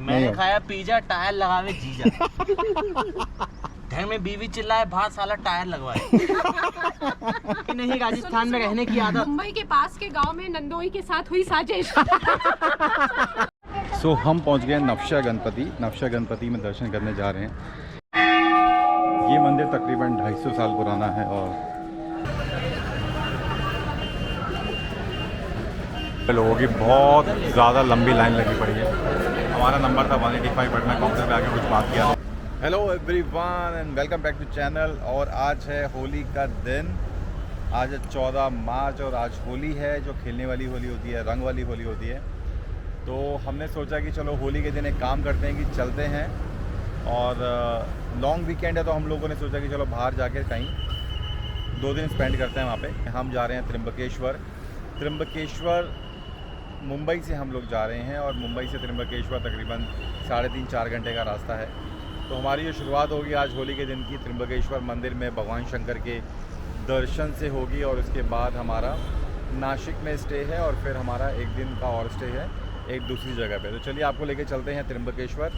मैंने खाया pizza tyre लगावे जीजा। घर में बीवी चिल्लाए बाहर साला टायर लगवाए। कि नहीं राजस्थान में रहने की आदत। मुंबई के पास के गांव में नंदोई के साथ हुई साजिश। सो हम पहुंच गए नवशा गणपति। नवशा गणपति में दर्शन करने जा रहे हैं। ये मंदिर तकरीबन 250 साल पुराना है और लोगों की बहुत ज़्यादा लंबी लाइन लगी पड़ी है। हमारा नंबर था 185 बट मैं काउंटर पे आके कुछ बात किया। Hello everyone and welcome back to channel. और आज है होली का दिन। आज है 14 मार्च और आज होली है, जो खेलने वाली होली होती है, रंग वाली होली होती है। तो हमने सोचा कि चलो होली के दिन एक काम करते हैं कि चलते हैं और लॉन्ग वीकेंड है तो हम लोगों ने सोचा कि चलो बाहर जाके कहीं 2 दिन स्पेंड करते हैं वहाँ पे। हम जा रहे हैं त्र्यंबकेश्वर मुंबई से हम लोग जा रहे हैं और मुंबई से त्र्यंबकेश्वर तकरीबन 3.5-4 घंटे का रास्ता है। तो हमारी जो शुरुआत होगी आज होली के दिन की त्र्यंबकेश्वर मंदिर में भगवान शंकर के दर्शन से होगी और उसके बाद हमारा नासिक में स्टे है और फिर हमारा एक दिन का और स्टे है एक दूसरी जगह पे। तो चलिए आपको लेके चलते हैं त्र्यंबकेश्वर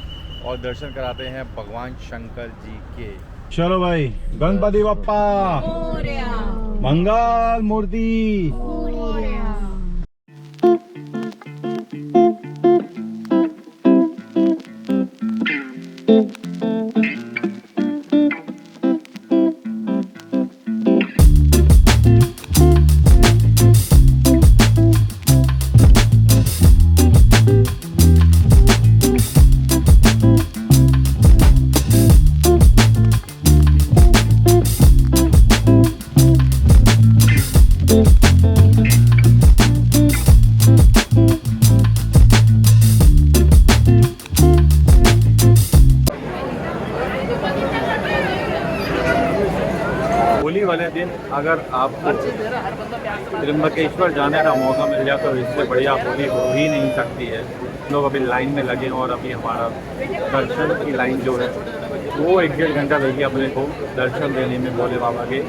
और दर्शन कराते हैं भगवान शंकर जी के। चलो भाई, गणपति बप्पा मंगल मूर्ति। होली वाले दिन अगर आपको त्र्यंबकेश्वर जाने का मौका मिल जाए तो इससे बढ़िया होली हो ही नहीं सकती है। लोग अभी लाइन में लगे और अभी हमारा दर्शन की लाइन जो है वो 1-1.5 घंटा लगी अपने को दर्शन देने में भोले बाबा के।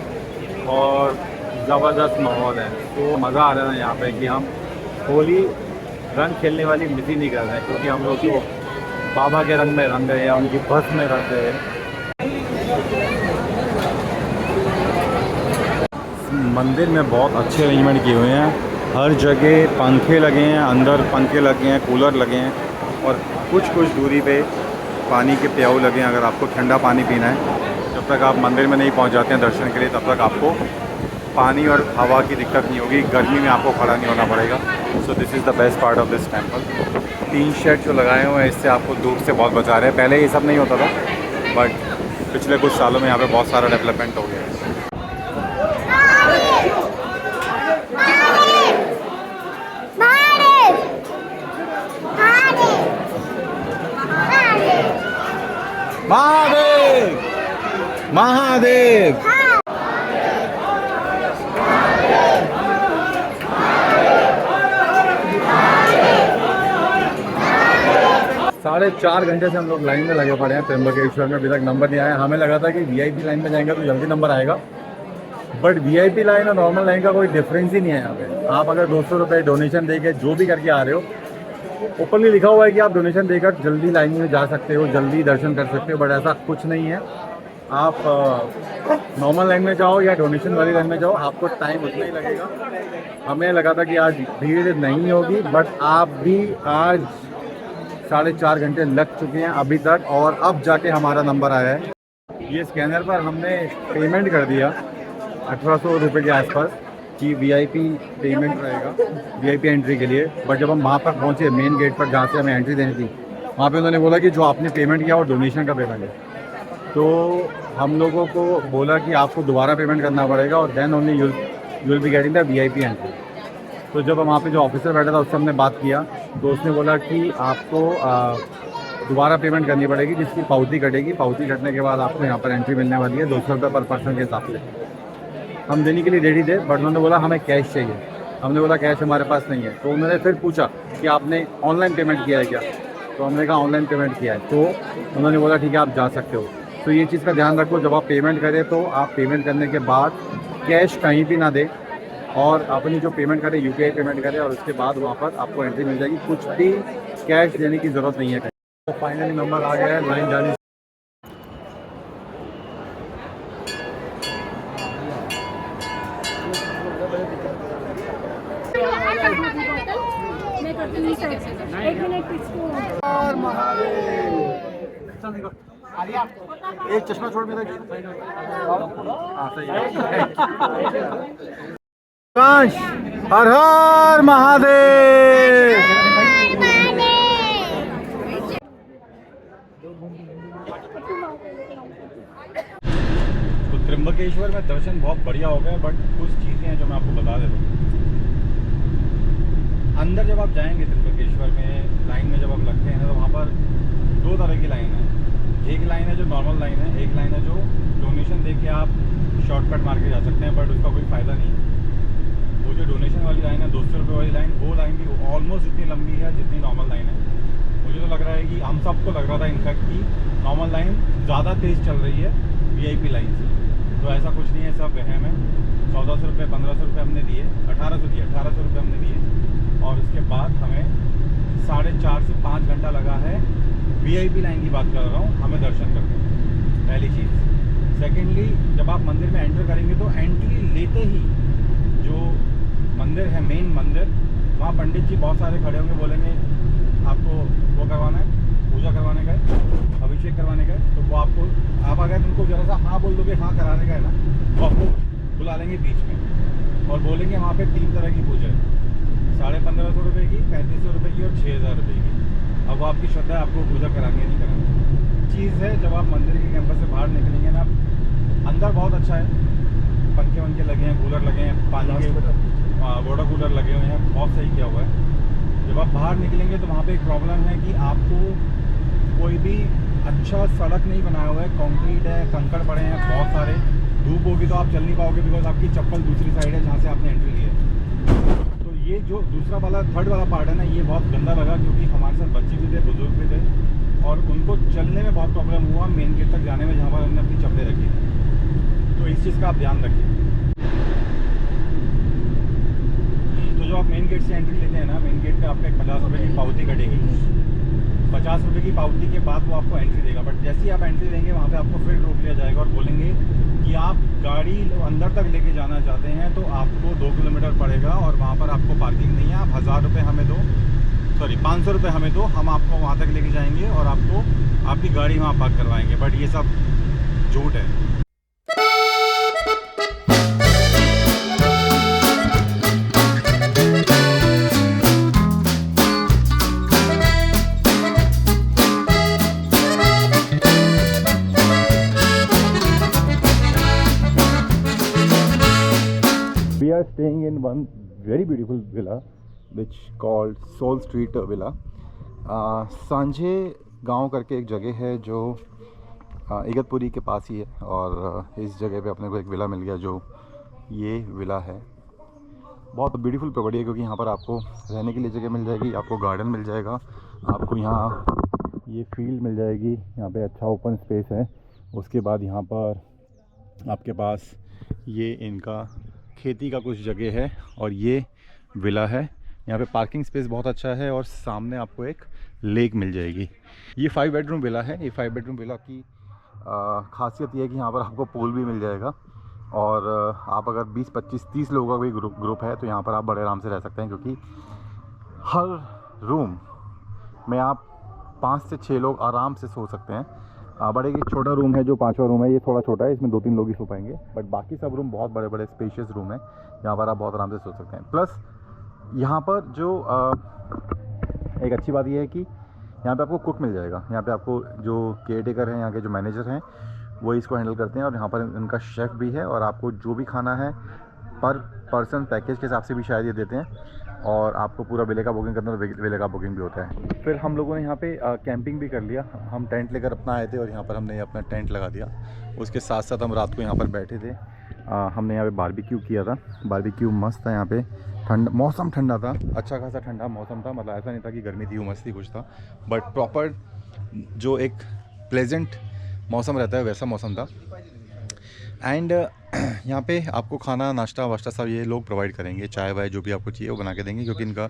और ज़बरदस्त माहौल है, तो मज़ा आ रहा है यहाँ पे कि हम होली रंग खेलने वाली मिस ही नहीं कर रहे हैं, क्योंकि हम लोग तो बाबा के रंग में रंग गए हैं, उनकी बस में रंग गए हैं। मंदिर में बहुत अच्छे अरेंजमेंट किए हुए हैं। हर जगह पंखे लगे हैं, अंदर पंखे लगे हैं, कूलर लगे हैं और कुछ दूरी पे पानी के प्याऊ लगे हैं। अगर आपको ठंडा पानी पीना है, जब तक आप मंदिर में नहीं पहुंच जाते हैं दर्शन के लिए, तब तक आपको पानी और हवा की दिक्कत नहीं होगी। गर्मी में आपको खड़ा नहीं होना पड़ेगा। So this is the best part of this temple. 3 shed जो लगाए हुए हैं इससे आपको धूप से बहुत बचा रहे हैं। पहले ये सब नहीं होता था, बट पिछले कुछ सालों में यहाँ पे बहुत सारा डेवलपमेंट हो गया है। महादेव महादेव। 4.5 घंटे से हम लोग लाइन में लगे पड़े हैं त्र्यंबकेश्वर में। अभी तक नंबर नहीं आया। हमें लगा था कि वीआईपी लाइन में जाएंगे तो जल्दी नंबर आएगा, बट वीआईपी लाइन और नॉर्मल लाइन का कोई डिफरेंस ही नहीं है यहाँ पे। आप अगर 200 रुपये डोनेशन देके जो भी करके आ रहे हो, ऊपरली लिखा हुआ है कि आप डोनेशन देकर जल्दी लाइन में जा सकते हो, जल्दी दर्शन कर सकते हो, बट ऐसा कुछ नहीं है। आप नॉर्मल लाइन में जाओ या डोनेशन वाली लाइन में जाओ, आपको टाइम उतना ही लगेगा। हमें लगा था कि आज भीड़ नहीं होगी, बट आप भी आज 4.5 घंटे लग चुके हैं अभी तक और अब जाके हमारा नंबर आया है। ये स्कैनर पर हमने पेमेंट कर दिया 1800 रुपये के आसपास कि वीआईपी पेमेंट रहेगा वीआईपी एंट्री के लिए। बट जब हम वहाँ पर पहुँचे मेन गेट पर जहाँ से हमें एंट्री देनी थी, वहाँ पे उन्होंने बोला कि जो आपने पेमेंट किया वो डोनेशन का पेमेंट है। तो हम लोगों को बोला कि आपको दोबारा पेमेंट करना पड़ेगा और then only you will be getting the VIP entry. तो जब हम वहाँ पे जो ऑफिसर बैठा था उससे हमने बात किया तो उसने बोला कि आपको दोबारा पेमेंट करनी पड़ेगी, जिसकी पावती कटेगी। पावती कटने के बाद आपको यहाँ पर एंट्री मिलने वाली है 200 रुपये पर पर्सन के हिसाब से। हम देने के लिए रेडी थे, बट उन्होंने बोला हमें कैश चाहिए। हमने बोला कैश हमारे पास नहीं है। तो उन्होंने फिर पूछा कि आपने ऑनलाइन पेमेंट किया है क्या, तो हमने कहा ऑनलाइन पेमेंट किया है। तो उन्होंने बोला ठीक है आप जा सकते हो। तो ये चीज़ का ध्यान रखो, जब आप पेमेंट करें तो आप पेमेंट करने के बाद कैश कहीं भी ना दें और अपनी जो पेमेंट करें यूपीआई पेमेंट करें और उसके बाद वहाँ पर आपको एंट्री मिल जाएगी। कुछ भी कैश देने की ज़रूरत नहीं है। तो फाइनली नंबर आ गया है लाइन जाने। एक मिनट इसको एक चश्मा छोड़ मेरा। हाँ सही है। कांश हर हर महादेव। तो त्र्यंबकेश्वर में दर्शन बहुत बढ़िया हो गए, बट कुछ चीज़ें हैं जो मैं आपको बता देता हूँ। अंदर जब आप जाएंगे त्र्यंबकेश्वर में लाइन में जब आप लगते हैं तो वहाँ पर दो तरह की लाइन है। एक लाइन है जो नॉर्मल लाइन है, एक लाइन है जो डोनेशन दे के आप शॉर्टकट मार के जा सकते हैं, बट उसका कोई फ़ायदा नहीं है। वो जो डोनेशन वाली लाइन है 200 रुपये वाली लाइन, वो लाइन भी ऑलमोस्ट इतनी लंबी है जितनी नॉर्मल लाइन है। मुझे तो लग रहा है कि हम सबको लग रहा था इनफैक्ट कि नॉर्मल लाइन ज़्यादा तेज़ चल रही है VIP लाइन से, तो ऐसा कुछ नहीं है, सब वहम है। 1400 रुपये 1500 रुपये हमने दिए, 1800 रुपये हमने दिए, और उसके बाद हमें 4.5 से 5 घंटा लगा है। VIP लाइन की बात कर रहा हूँ, हमें दर्शन करने, पहली चीज़। सेकेंडली, जब आप मंदिर में एंटर करेंगे तो एंट्री लेते ही जो मंदिर है, मेन मंदिर, वहाँ पंडित जी बहुत सारे खड़े होंगे, बोलेंगे आपको वो करवाना है, पूजा करवाने का है, अभिषेक करवाने का है, तो वो आपको, आप अगर उनको जरा सा हाँ बोल दोगे हाँ कराने का है ना, तो आपको बुला लेंगे बीच में और बोलेंगे वहाँ पे 3 तरह की पूजा है, 1550 रुपये की, 3500 रुपये की और 6000 रुपये की। अब वो आपकी श्रद्धा है, आपको पूजा करानी है नहीं करानी चीज़ है। जब आप मंदिर के कैंपस से बाहर निकलेंगे ना, अंदर बहुत अच्छा है, पंखे वंखे लगे हैं, कूलर लगे हैं, पानी के वाटर कूलर लगे हुए हैं, बहुत सही किया हुआ है। जब आप बाहर निकलेंगे तो वहाँ पे एक प्रॉब्लम है कि आपको कोई भी अच्छा सड़क नहीं बनाया हुआ है, कंक्रीट है, कंकड़ पड़े हैं बहुत सारे, धूप होगी तो आप चल नहीं पाओगे बिकॉज आपकी चप्पल दूसरी साइड है जहाँ से आपने एंट्री ली है। तो ये जो दूसरा वाला थर्ड वाला पार्ट है ना, ये बहुत गंदा लगा, क्योंकि हमारे साथ बच्चे भी थे, बुजुर्ग भी थे, और उनको चलने में बहुत प्रॉब्लम हुआ मेन गेट तक जाने में, जहाँ पर हमने अपनी चप्पलें रखी थी। तो इस चीज़ का आप ध्यान रखिए। तो जो आप मेन गेट से एंट्री लेते हैं ना, मेन गेट पे आपका 50 रुपये की पावती कटेगी, 50 रुपये की पावती के बाद वो आपको एंट्री देगा। बट जैसे ही आप एंट्री देंगे वहाँ पे आपको फिर रोक लिया जाएगा और बोलेंगे कि आप गाड़ी अंदर तक लेके जाना चाहते हैं तो आपको 2 किलोमीटर पड़ेगा और वहाँ पर आपको पार्किंग नहीं है, आप 1000 रुपये हमें दो, सॉरी 500 रुपये हमें दो, हम आपको वहाँ तक लेके जाएंगे और आपको आपकी गाड़ी वहाँ पार्क करवाएंगे। बट ये सब झूठ है। We are staying in one very beautiful villa which called Soul Street Villa. सांझे गांव करके एक जगह है जो इगतपुरी के पास ही है, और इस जगह पे अपने को एक विला मिल गया जो ये विला है। बहुत ब्यूटीफुल प्रॉपर्टी है क्योंकि यहाँ पर आपको रहने के लिए जगह मिल जाएगी, आपको गार्डन मिल जाएगा, आपको यहाँ ये फील्ड मिल जाएगी, यहाँ पे अच्छा ओपन स्पेस है। उसके बाद यहाँ पर आपके पास ये इनका खेती का कुछ जगह है और ये विला है। यहाँ पे पार्किंग स्पेस बहुत अच्छा है और सामने आपको एक लेक मिल जाएगी। ये 5 बेडरूम विला है। ये 5 बेडरूम विला की खासियत ये है कि यहाँ पर आपको पूल भी मिल जाएगा, और आप अगर 20, 25, 30 लोगों का कोई ग्रुप है तो यहाँ पर आप बड़े आराम से रह सकते हैं, क्योंकि हर रूम में आप 5 से 6 लोग आराम से सो सकते हैं। बड़े एक छोटा रूम है जो 5वां रूम है, ये थोड़ा छोटा है, इसमें 2-3 लोग ही सो पाएंगे, बट बाकी सब रूम बहुत बड़े बड़े स्पेशियस रूम है, यहाँ पर आप बहुत आराम से सो सकते हैं। प्लस यहाँ पर जो एक अच्छी बात यह है कि यहाँ पे आपको कुक मिल जाएगा। यहाँ पे आपको जो केयर टेकर हैं, यहाँ के जो मैनेजर हैं, वो इसको हैंडल करते हैं, और यहाँ पर इनका शेफ़ भी है, और आपको जो भी खाना है पर पर्सन पैकेज के हिसाब से भी शायद ये देते हैं, और आपको पूरा विले का बुकिंग करना, विले का बुकिंग भी होता है। फिर हम लोगों ने यहाँ पे कैंपिंग भी कर लिया। हम टेंट लेकर अपना आए थे और यहाँ पर हमने अपना टेंट लगा दिया। उसके साथ साथ हम रात को यहाँ पर बैठे थे। हमने यहाँ पे बारबेक्यू किया था। बारबेक्यू मस्त था। यहाँ पे मौसम ठंडा था, अच्छा खासा ठंडा मौसम था, मतलब ऐसा नहीं था कि गर्मी थी, उमस थी, कुछ था, बट प्रॉपर जो एक प्लेजेंट मौसम रहता है वैसा मौसम था। एंड यहाँ पे आपको खाना नाश्ता वाश्ता सब ये लोग प्रोवाइड करेंगे, चाय वाय जो भी आपको चाहिए वो बना के देंगे, क्योंकि इनका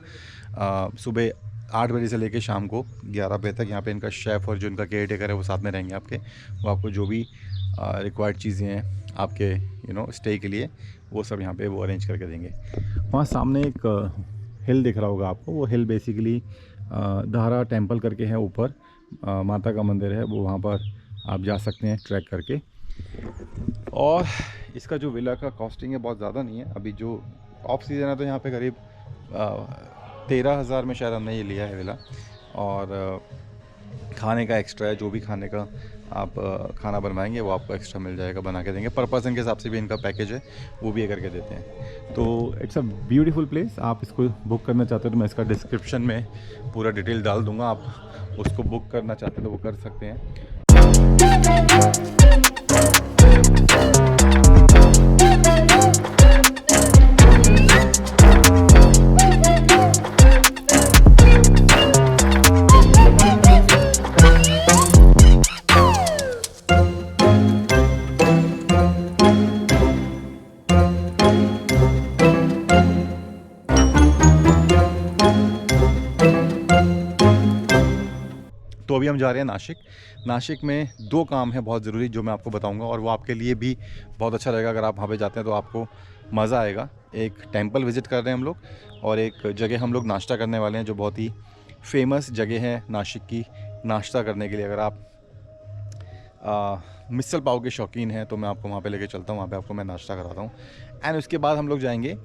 सुबह 8 बजे से लेके शाम को 11 बजे तक यहाँ पे इनका शेफ़ और जो इनका केयर टेकर है वो साथ में रहेंगे आपके। वो आपको जो भी रिक्वायर्ड चीज़ें हैं आपके स्टे के लिए वो सब यहाँ पे वो अरेंज करके देंगे। वहाँ सामने एक हिल दिख रहा होगा आपको, वो हिल बेसिकली धारा टेम्पल करके है, ऊपर माता का मंदिर है, वो वहाँ पर आप जा सकते हैं ट्रैक करके। और इसका जो विला का कॉस्टिंग है बहुत ज़्यादा नहीं है, अभी जो ऑफ सीज़न है तो यहाँ पे करीब 13,000 में शायद हमने ये लिया है विला। और खाने का एक्स्ट्रा है, जो भी खाने का आप खाना बनवाएंगे वो आपको एक्स्ट्रा मिल जाएगा, बना के देंगे। पर पर्सन के हिसाब से भी इनका पैकेज है, वो भी ये करके देते हैं। तो इट्स अ ब्यूटीफुल प्लेस। आप इसको बुक करना चाहते हो तो मैं इसका डिस्क्रिप्शन में पूरा डिटेल डाल दूँगा, आप उसको बुक करना चाहते हो तो वो कर सकते हैं। तो अभी हम जा रहे हैं नासिक। नासिक में 2 काम है बहुत ज़रूरी जो मैं आपको बताऊंगा, और वो आपके लिए भी बहुत अच्छा रहेगा। अगर आप वहाँ पे जाते हैं तो आपको मज़ा आएगा। एक टेंपल विज़िट कर रहे हैं हम लोग, और एक जगह हम लोग नाश्ता करने वाले हैं जो बहुत ही फेमस जगह है नासिक की नाश्ता करने के लिए। अगर आप मिसल पाव के शौकीन हैं तो मैं आपको वहाँ पे लेके चलता हूँ, वहाँ पे आपको मैं नाश्ता कराता हूँ। एंड उसके बाद हम लोग जाएंगे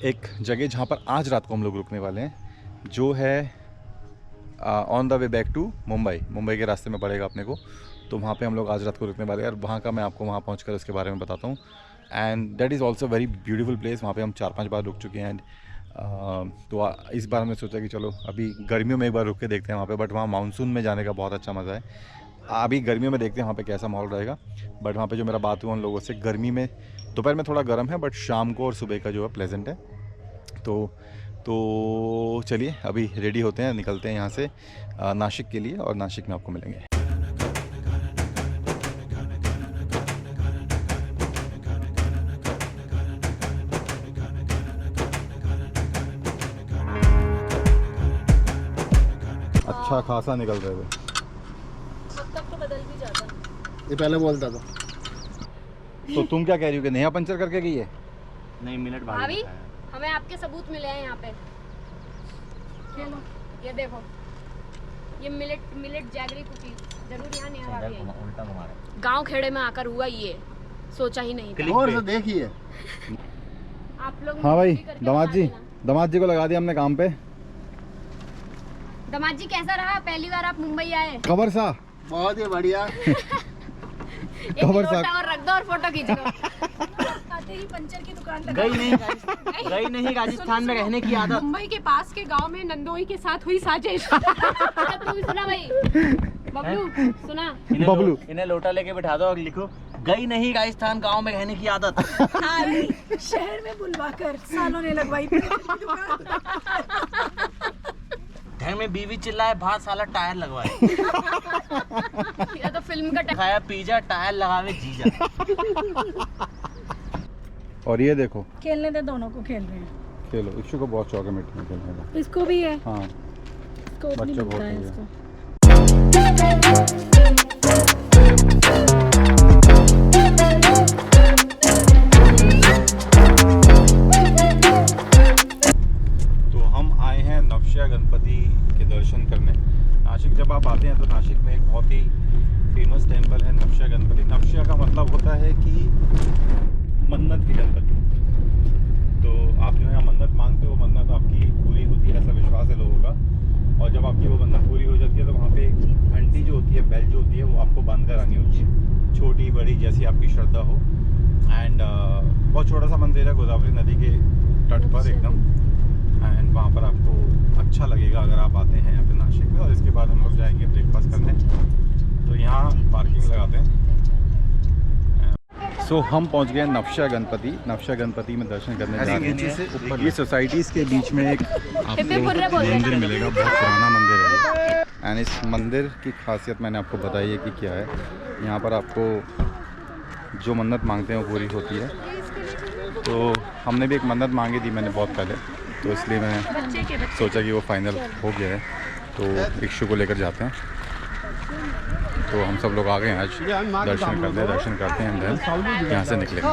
एक जगह जहाँ पर आज रात को हम लोग रुकने वाले हैं, जो है on the way back to Mumbai के रास्ते में पड़ेगा अपने को। तो वहाँ पे हम लोग आज रात को रुकने वाले हैं, और वहाँ का मैं आपको वहाँ पहुँच कर उसके बारे में बताता हूँ। And that is also very beautiful place. वहाँ पे हम 4-5 बार रुक चुके हैं। एंड तो इस बार हमने सोचा कि चलो अभी गर्मियों में एक बार रुक के देखते हैं वहाँ पे। बट वहाँ मानसून में जाने का बहुत अच्छा मज़ा है। अभी गर्मियों में देखते हैं वहाँ पे कैसा माहौल रहेगा। बट वहाँ पे जो मेरा बात हुआ उन लोगों से, गर्मी में दोपहर में थोड़ा गर्म है, बट शाम को और सुबह का जो है प्लेजेंट है। तो चलिए अभी रेडी होते हैं, निकलते हैं यहाँ से नासिक के लिए, और नासिक में आपको मिलेंगे। अच्छा खासा निकल रहे हुए। तब तो बदल भी जाता। ये पहले बोलता था। तो तुम क्या कह रही हो कि नया पंचर करके गई है? नहीं, मिनट बाद भाभी हमें आपके सबूत मिले हैं यहाँ पे। चलो ये देखो, ये मिलेट जैगरी कुकीज जरूर यहाँ नहीं आ रही है। उल्टा घुमा रहे। गांव खेड़े में आकर हुआ ये, सोचा ही नहीं था। और से देखिए आप लोग हाँ भाई, भी करके दामाद जी को लगा दिया हमने काम पे। दामाद जी कैसा रहा? पहली बार आप मुंबई आए। खबर सा बहुत ही बढ़िया। एक लोटा और रख दो और फोटो खींच लो। आते ही पंचर की दुकान लगा। गई नहीं राजस्थान में रहने की आदत। मुंबई के पास के गांव में नंदोई के साथ हुई साजिश। तू भी सुना भाई, बबलू सुना। बबलू इन्हें लोटा लेके बिठा दो और लिखो, गई नहीं राजस्थान गांव में रहने की आदत। शहर में बुलवाकर सालों ने लगवाई घर में बीवी चिल्लाए, बाहर साला टायर लगवाए। या तो फिल्म का खाया पिज्जा, टायर लगावे जीजा। और ये देखो, खेलने दे, दोनों को खेल रहे हैं। खेलो। इशू को बहुत शौक है मिट्टी में खेलने का। इसको भी है। हाँ, इसको नहीं बच्चा बहुत मिलता है है इसको। तो हम आए हैं नवशिया गणपति के दर्शन करने। नासिक जब आप आते हैं तो नासिक में एक बहुत ही फेमस टेंपल है नवशिया गणपति। नवशिया का मतलब होता है कि मन्नत की गणपति। तो आप जो है मन्नत मांगते हो, मन्नत आपकी पूरी होती है, ऐसा विश्वास है लोगों का। और जब आपकी वो मन्नत पूरी हो जाती है तो वहाँ पे घंटी जो होती है, बेल जो होती है, वो आपको बांध कर आनी होती है, छोटी बड़ी जैसी आपकी श्रद्धा हो। एंड बहुत छोटा सा मंदिर है गोदावरी नदी के तट पर एकदम। एंड वहाँ पर आपको अच्छा लगेगा अगर आप आते हैं यहाँ पे नासिक में। और इसके बाद हम लोग जाएंगे ब्रेकफास्ट करने, तो यहाँ पार्किंग लगाते हैं। सो हम पहुँच गए नवशिया गणपति में दर्शन करने जा रहे हैं। ये सोसाइटीज़ के बीच में एक आपको मंदिर मिलेगा, बहुत पुराना मंदिर है। एंड इस मंदिर की खासियत मैंने आपको बताई है कि क्या है। यहाँ पर आपको जो मन्नत मांगते हैं वो पूरी होती है। तो हमने भी एक मन्नत मांगी थी मैंने बहुत पहले, तो इसलिए मैंने सोचा कि वो फाइनल हो गया है, तो इक्षु को लेकर जाते हैं। तो हम सब लोग आ गए हैं आज दर्शन करते हैं देन यहाँ से निकलेंगे।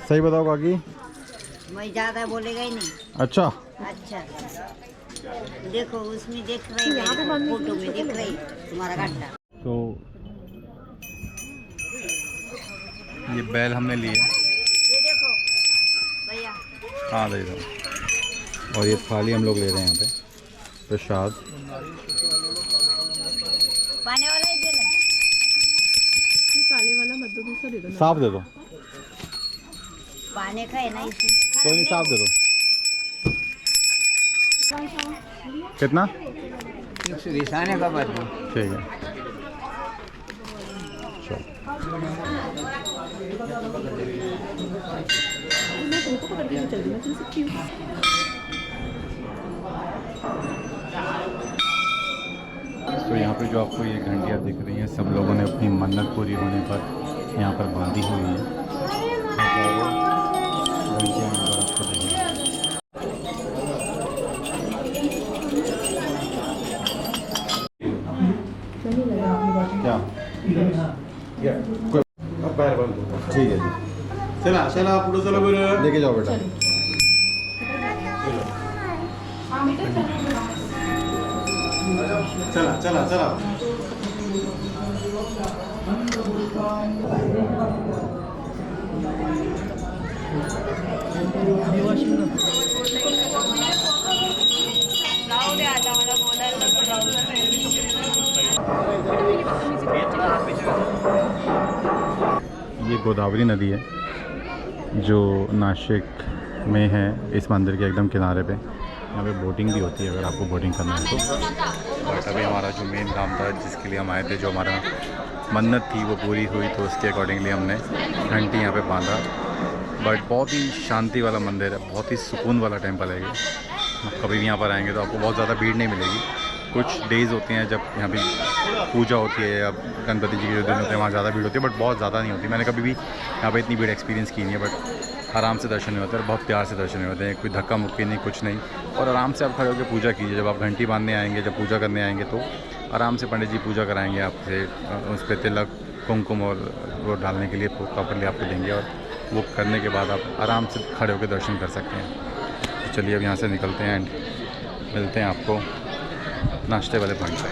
सही बताओ काकी, मैं ज्यादा बोलेगा ही नहीं। अच्छा अच्छा देखो उसमें देख रही है, फोटो में देख रही तुम्हारा गड्ढा। तो ये बैल हमने लिए, ये देखो भैया। हाँ दे दो। और ये थाली हम लोग ले रहे हैं यहाँ पे प्रसाद। पानी वाला ही दे ले। काले वाला मत दो, दूसरा दे दो। साफ दे दो, पानी का है ना इसमें। कोई नहीं, साफ दे दो। कितना? रिसाने का बात नहीं। ठीक है चलो। तो यहाँ पे जो आपको ये घंटियाँ दिख रही हैं, सब लोगों ने अपनी मन्नत पूरी होने पर यहाँ पर बांधी हुई है। क्या ठीक है जी, चला चला पुढे चला बरं। लेके जाओ बेटा। चला चला चला। ये गोदावरी नदी है जो नासिक में है, इस मंदिर के एकदम किनारे पे। यहाँ पे बोटिंग भी होती है अगर आपको बोटिंग करना है तो। बट अभी हमारा जो मेन काम था जिसके लिए हम आए थे, जो हमारा मन्नत थी वो पूरी हुई, तो उसके अकॉर्डिंगली हमने घंटी यहाँ पे बांधा। बट बहुत ही शांति वाला मंदिर है, बहुत ही सुकून वाला टेम्पल है ये। आप कभी भी यहाँ पर आएंगे तो आपको बहुत ज़्यादा भीड़ नहीं मिलेगी। कुछ डेज़ होते हैं जब यहाँ पे पूजा होती है या गणपति जी के जो दिन होते हैं वहाँ ज़्यादा भीड़ होती है, बट बहुत ज़्यादा नहीं होती। मैंने कभी भी यहाँ पे इतनी भीड़ एक्सपीरियंस की नहीं है, बट आराम से दर्शन होते हैं, बहुत प्यार से दर्शन होते हैं, कोई धक्का मुक्की नहीं, कुछ नहीं। और आराम से आप खड़े होकर पूजा कीजिए। जब आप घंटी बांधने आएंगे, जब पूजा करने आएंगे तो आराम से पंडित जी पूजा कराएंगे आपसे, उस पर तिलक कुमकुम और वो डालने के लिए प्रॉपरली आपको देंगे, और वो करने के बाद आप आराम से खड़े होकर दर्शन कर सकते हैं। तो चलिए अब यहाँ से निकलते हैं एंड मिलते हैं आपको नाश्ते वाले पॉइंट पे।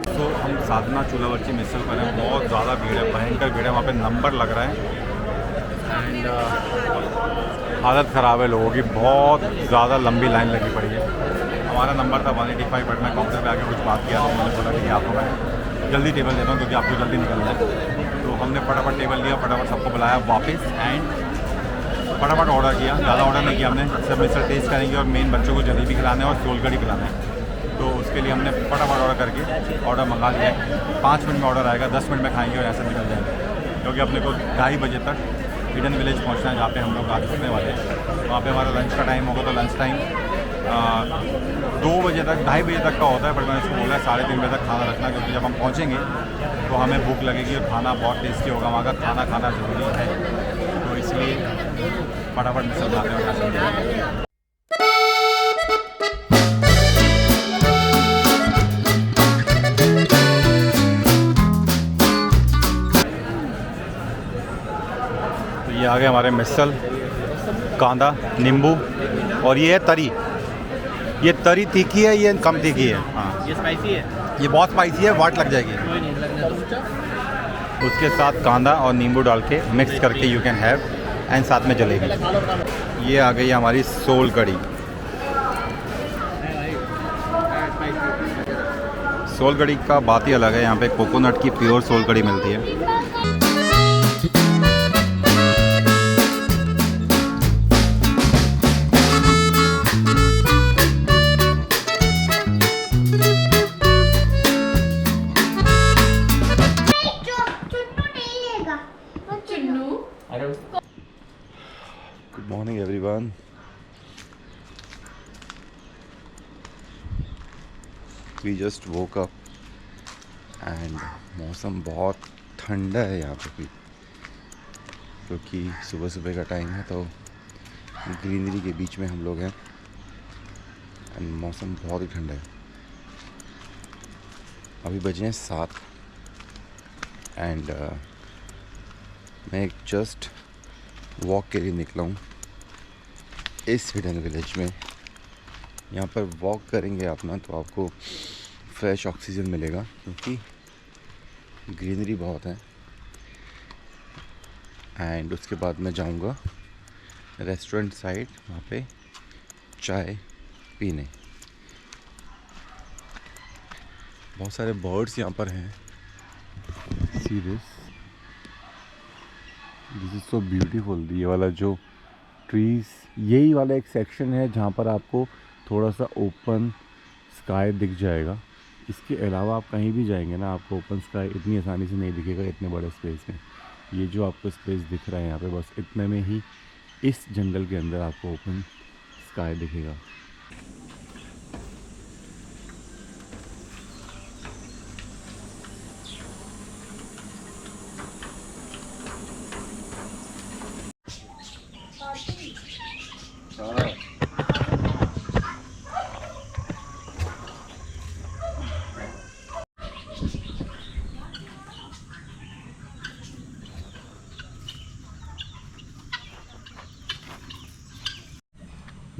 तो हम साधना चूल्हावरची मिसल पर हैं, बहुत ज़्यादा भीड़ है, भयंकर भीड़ है। वहाँ पे नंबर लग रहा है एंड हालत ख़राब है लोगों की, बहुत ज़्यादा लंबी लाइन लगी पड़ी है। हमारा नंबर था 185, बट मैं काउंटर पे आके कुछ बात किया तो उन्होंने बोला कि आपको मैं जल्दी टेबल देता हूँ क्योंकि आपको जल्दी निकलना है। तो हमने फटाफट टेबल लिया, फटाफट सबको बुलाया वापस एंड फटाफट ऑर्डर किया। ज़्यादा ऑर्डर नहीं किया हमने, सब मिसल टेस्ट करेंगे और मेन बच्चों को जलेबी खिलाना है और सोलकढ़ी खिलाना है। तो उसके लिए हमने फटाफट ऑर्डर करके ऑर्डर मंगा लिया। 5 मिनट में ऑर्डर आएगा, 10 मिनट में खाएंगे और यहाँ से निकल जाएंगे, क्योंकि अपने को 2:30 बजे तक हिडन विलेज पहुँचना है, जहाँ पे हम लोग आज रुकने वाले हैं। वहाँ पे हमारा लंच का टाइम होगा, तो लंच टाइम 2 बजे तक 2:30 बजे तक का होता है, बट मैंने उसको बोला है 3:30 बजे तक खाना रखना, क्योंकि जब हम पहुँचेंगे तो हमें भूख लगेगी और खाना बहुत टेस्टी होगा। वहाँ का खाना खाना ज़रूरी है, तो इसलिए फटाफट मिसल खाते हैं। तो ये आ गए हमारे मिसल, कांदा, नींबू और ये है तरी। ये तरी तीखी है, ये कम तीखी है। हाँ ये स्पाइसी है, ये बहुत स्पाइसी है, वाट लग जाएगी। कोई नहीं लगने दो। उसके साथ कांदा और नींबू डाल के मिक्स करके यू कैन हैव, एंड साथ में जलेबी। ये आ गई हमारी सोल कड़ी। सोल कड़ी का बात ही अलग है, यहाँ पे कोकोनट की प्योर सोल कड़ी मिलती है। We just woke up and मौसम बहुत ठंडा है यहाँ पे भी, क्योंकि सुबह सुबह का टाइम है तो ग्रीनरी के बीच में हम लोग हैं एंड मौसम बहुत ही ठंडा है। अभी बजे हैं 7 एंड मैं एक जस्ट वॉक के लिए निकला हूँ इस हिडन विलेज में। यहाँ पर वॉक करेंगे आप ना तो आपको फ्रेश ऑक्सीजन मिलेगा, क्योंकि ग्रीनरी बहुत है। एंड उसके बाद मैं जाऊँगा रेस्टोरेंट साइड, वहाँ पे चाय पीने। बहुत सारे बर्ड्स यहाँ पर हैं। See this is so beautiful. ये वाला जो ट्रीज़, यही वाला एक सेक्शन है जहाँ पर आपको थोड़ा सा ओपन स्काई दिख जाएगा। इसके अलावा आप कहीं भी जाएंगे ना, आपको ओपन स्काई इतनी आसानी से नहीं दिखेगा इतने बड़े स्पेस में। ये जो आपको स्पेस दिख रहा है यहाँ पे, बस इतने में ही इस जंगल के अंदर आपको ओपन स्काई दिखेगा।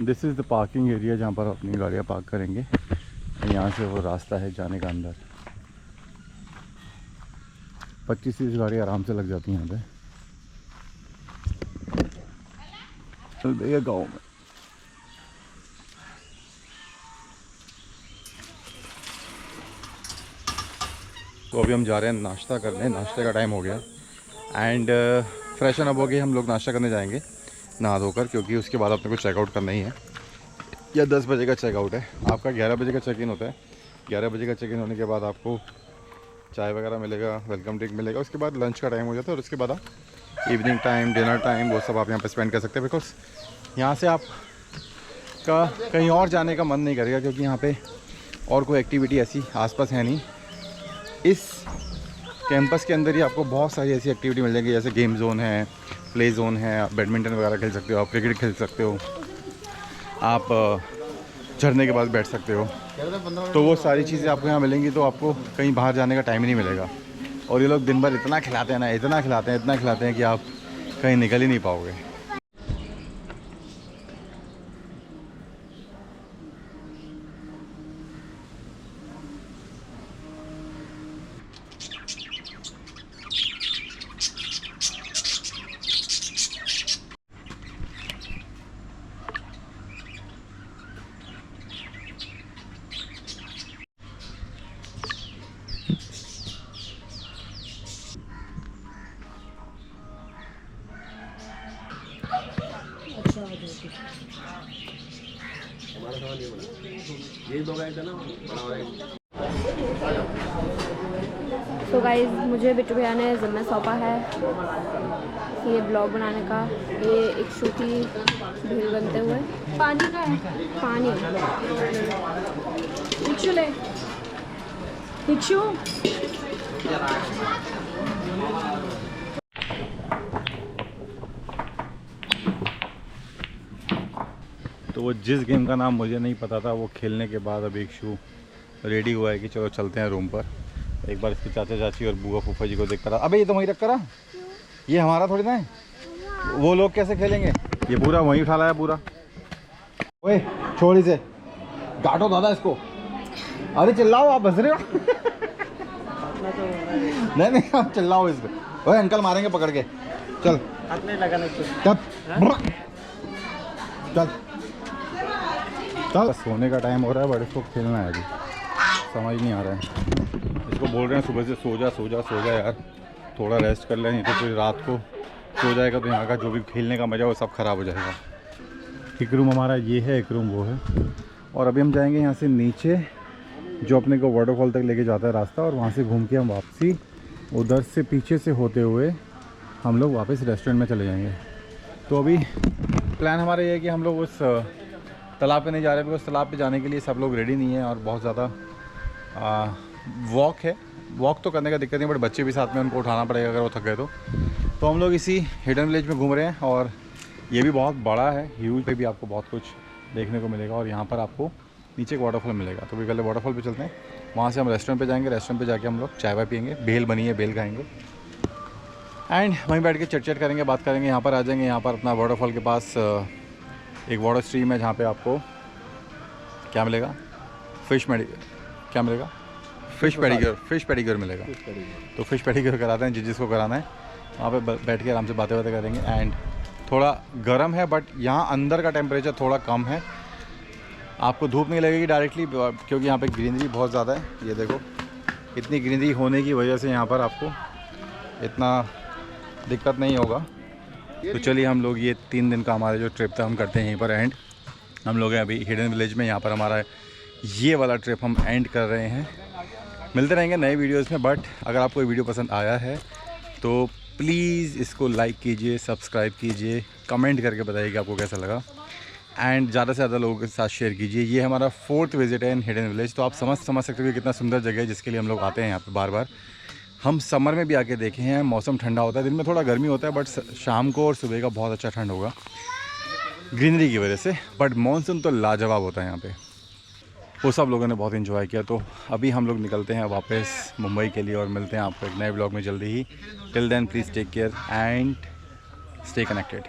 This is the parking area जहाँ पर अपनी गाड़ियाँ पार्क करेंगे। यहाँ से वो रास्ता है जाने का अंदर। 25-30 गाड़ी आराम से लग जाती हैं यहाँ पे। चल भैया गाँव में। तो अभी हम जा रहे हैं नाश्ता करने। नाश्ते का टाइम हो गया एंड फ्रेशन अप हो गए हम लोग नाश्ता करने जाएंगे नहा धोकर, क्योंकि उसके बाद अपने को चेकआउट करना ही है। या 10 बजे का चेकआउट है, आपका 11 बजे का चेक इन होता है। 11 बजे का चेक इन होने के बाद आपको चाय वगैरह मिलेगा, वेलकम ड्रिंक मिलेगा। उसके बाद लंच का टाइम हो जाता है और उसके बाद आप इवनिंग टाइम, डिनर टाइम, वो सब आप यहाँ पर स्पेंड कर सकते हैं। बिकॉज यहाँ से आप का कहीं और जाने का मन नहीं करेगा, क्योंकि यहाँ पर और कोई एक्टिविटी ऐसी आसपास है नहीं। इस कैंपस के अंदर ही आपको बहुत सारी ऐसी एक्टिविटी मिल जाएगी, जैसे गेम जोन है, प्ले जोन है, आप बैडमिंटन वगैरह खेल सकते हो, आप क्रिकेट खेल सकते हो, आप झरने के पास बैठ सकते हो। तो वो सारी चीज़ें आपको यहाँ मिलेंगी, तो आपको कहीं बाहर जाने का टाइम ही नहीं मिलेगा। और ये लोग दिन भर इतना खिलाते हैं ना, इतना खिलाते हैं कि आप कहीं निकल ही नहीं पाओगे। तो गाइस, मुझे बिट्टू भैया ने ज़िम्मा सौंपा है ये ब्लॉग बनाने का। ये एक सूखी भीड़ बनते हुए पानी का है, पानी टिश्यू ले, टिश्यू। तो वो जिस गेम का नाम मुझे नहीं पता था, वो खेलने के बाद अब एक शू रेडी हुआ है कि चलो चलते हैं रूम पर। एक बार इसके चाचा चाची और बुआ फूफा जी को देख कर, अबे ये तो वहीं रख करा, ये हमारा थोड़ी ना है। वो लोग कैसे खेलेंगे, ये पूरा वहीं उठा लाया पूरा। ओए छोड़ इसे, काटो दादा इसको। अरे चिल्लाओ, आप हंस रहे हो। नहीं आप चिल्लाओ इस पे। ओए अंकल मारेंगे पकड़ के, चल चल चल। सोने का टाइम हो रहा है, बट इसको खेलना है अभी, समझ नहीं आ रहा है। इसको बोल रहे हैं सुबह से सो जा यार, थोड़ा रेस्ट कर ले, नहीं तो फिर रात को सो जाएगा तो यहाँ का जो भी खेलने का मज़ा वो सब ख़राब हो जाएगा। एक रूम हमारा ये है, एक रूम वो है। और अभी हम जाएंगे यहाँ से नीचे, जो अपने को वाटरफॉल तक लेके जाता है रास्ता, और वहाँ से घूम के हम वापसी उधर से पीछे से होते हुए हम लोग वापस रेस्टोरेंट में चले जाएंगे। तो अभी प्लान हमारा ये है कि हम लोग उस तालाब पे नहीं जा रहे, बिकॉज तालाब पे जाने के लिए सब लोग रेडी नहीं है और बहुत ज़्यादा वॉक है, वॉक तो करने का दिक्कत नहीं, बट बच्चे भी साथ में, उनको उठाना पड़ेगा अगर वो थक गए तो हम लोग इसी हिडन विलेज में घूम रहे हैं और ये भी बहुत बड़ा है, ह्यूज पे भी आपको बहुत कुछ देखने को मिलेगा। और यहाँ पर आपको नीचे एक वाटरफॉल मिलेगा, तो भी पहले वाटरफॉल पे चलते हैं, वहाँ से हम रेस्टोरेंट पे जाएंगे, रेस्टोरेंट पे जाके हम लोग चाय वाय पियेंगे, भेल बनी है भेल खाएंगे एंड वहीं बैठ के चट करेंगे, बात करेंगे। यहाँ पर आ जाएंगे, यहाँ पर अपना वाटरफॉल के पास एक वाटर स्ट्रीम है जहाँ पे आपको क्या मिलेगा, फिश पेडिक्योर मिलेगा। तो फिश पेडिक्योर कराते हैं जिसको कराना है, वहाँ पे बैठ के आराम से बातें करेंगे। एंड थोड़ा गर्म है बट यहाँ अंदर का टेम्परेचर थोड़ा कम है, आपको धूप नहीं लगेगी डायरेक्टली क्योंकि यहाँ पे ग्रीनरी बहुत ज़्यादा है। ये देखो, इतनी ग्रीनरी होने की वजह से यहाँ पर आपको इतना दिक्कत नहीं होगा। तो चलिए हम लोग ये 3 दिन का हमारा जो ट्रिप था हम करते हैं यहीं पर एंड। हम लोग हैं अभी हिडन विलेज में, यहाँ पर हमारा ये वाला ट्रिप हम एंड कर रहे हैं। मिलते रहेंगे नए वीडियोस में, बट अगर आपको ये वीडियो पसंद आया है तो प्लीज़ इसको लाइक कीजिए, सब्सक्राइब कीजिए, कमेंट करके बताइए कि आपको कैसा लगा एंड ज़्यादा से ज़्यादा लोगों के साथ शेयर कीजिए। ये हमारा 4th विजिट है इन हिडन विलेज, तो आप समझ सकते हो कि कितना सुंदर जगह है जिसके लिए हम लोग आते हैं यहाँ पर बार बार। हम समर में भी आके देखे हैं, मौसम ठंडा होता है, दिन में थोड़ा गर्मी होता है बट शाम को और सुबह का बहुत अच्छा ठंड होगा ग्रीनरी की वजह से। बट मानसून तो लाजवाब होता है यहाँ पे, वो सब लोगों ने बहुत एंजॉय किया। तो अभी हम लोग निकलते हैं वापस मुंबई के लिए और मिलते हैं आपको एक नए ब्लॉग में जल्दी ही। Till then please take care and stay connected.